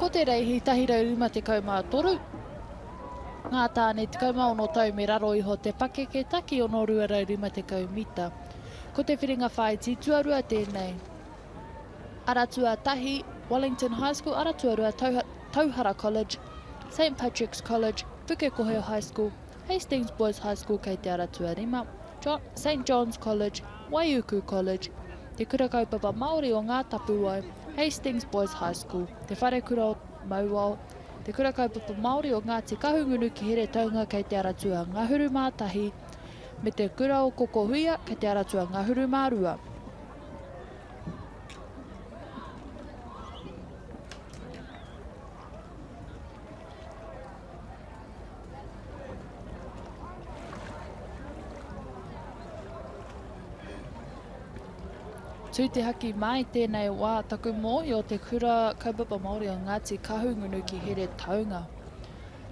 Ko te reihi tahirau rima te kaumā toru. Ngā tāne te kaumaono tau me raro iho te pake ke taki ono ruarau rima te kaumita. Ko te whiringa whaiti tuarua tēnei. Aratua tahi, Wellington High School, Aratuarua Tauhara College, St Patrick's College, Pukekohe High School, Hastings Boys High School kei te Aratua Rima, St John's College, Waiuku College, te kura kaupapa Māori o ngā tapuai, Hastings Boys High School, te whare kura o Mauao, te kura kaupapa Māori o Ngāti Kahungunu ki here taunga kei te Aratua Ngahuru Mātahi, me te kura o Kokohuia kei te Aratua Ngahuru Mārua. Tū te haki mai tēnei wā taku mōhi o te kura kaupapa Māori o Ngāti Kahungunu ki here taunga.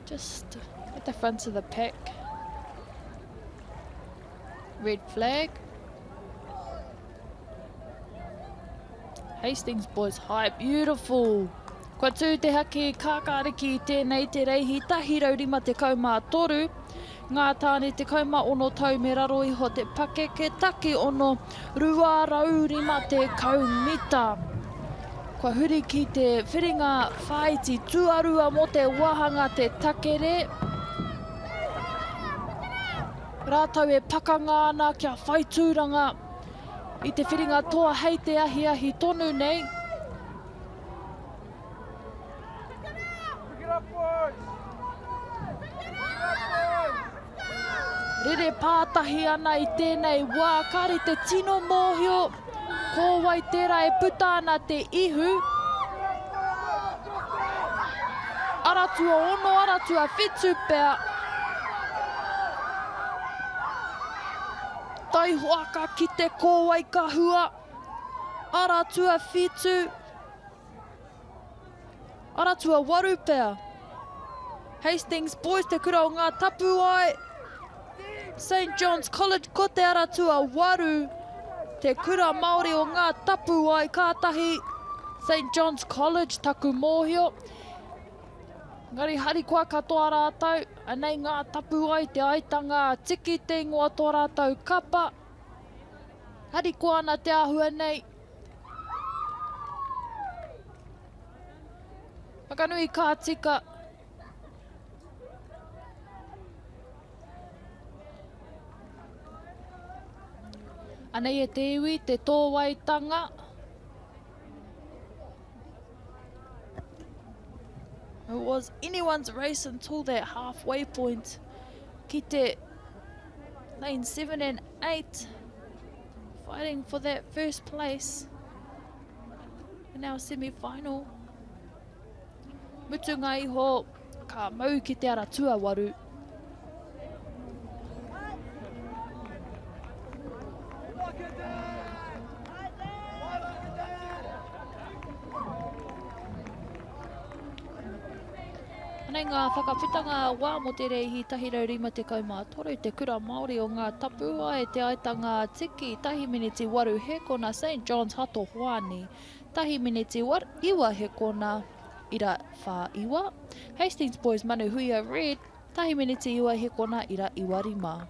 Just at the front of the pack. Red flag. Hastings Boys High, beautiful. Kua tū te haki kākāriki tēnei te reihi tahirau rima te kaumā toru. Ngā tāne te kauma ono tau me raro iho te pake ke taki ono ruārau rima te kaumita. Kua huri ki te whiringa whaiti tuarua mo te wahanga te takere. Rātau e pakanga ana kia whaitūranga i te whiringa toa hei te ahi tonu nei. Rere pātahi ana i tēnei wā, kāre te tino mōhio, ko wai tērā e puta ana te ihu. Aratua ono, aratua whetū pēr. Tai hoaka ki te kōwai kahua. Aratua whetū. Aratua waru pēr. Hastings Boys te kura o ngā tapu ai. St John's College ko te aratua waru. Te kura Māori o ngā tapu ai kātahi. St John's College taku mōhio. Ngari hari kua katoa rātau. Anei ngā tapu ai te aitanga tiki te ingoa tō rātau kapa. Hari kua ana te ahua nei. Whakanui kā tika. Anei e te iwi, te tōwaitanga. It was anyone's race until that halfway point. Ki te lane 7 and 8. Fighting for that first place. In our semi-final. Mutunga iho ka mau ki te aratua waru. Anei ngā whakawhitanga wā mo te reihi tahirau rima te kaumā toru, te kura Māori o ngā tapua e te aitanga tiki tahi miniti waru he kona St John's Hato Hoani, tahi miniti iwa he kona ira whā iwa. Hastings Boys Manu Huia Red, tahi miniti iwa he kona ira iwa rima.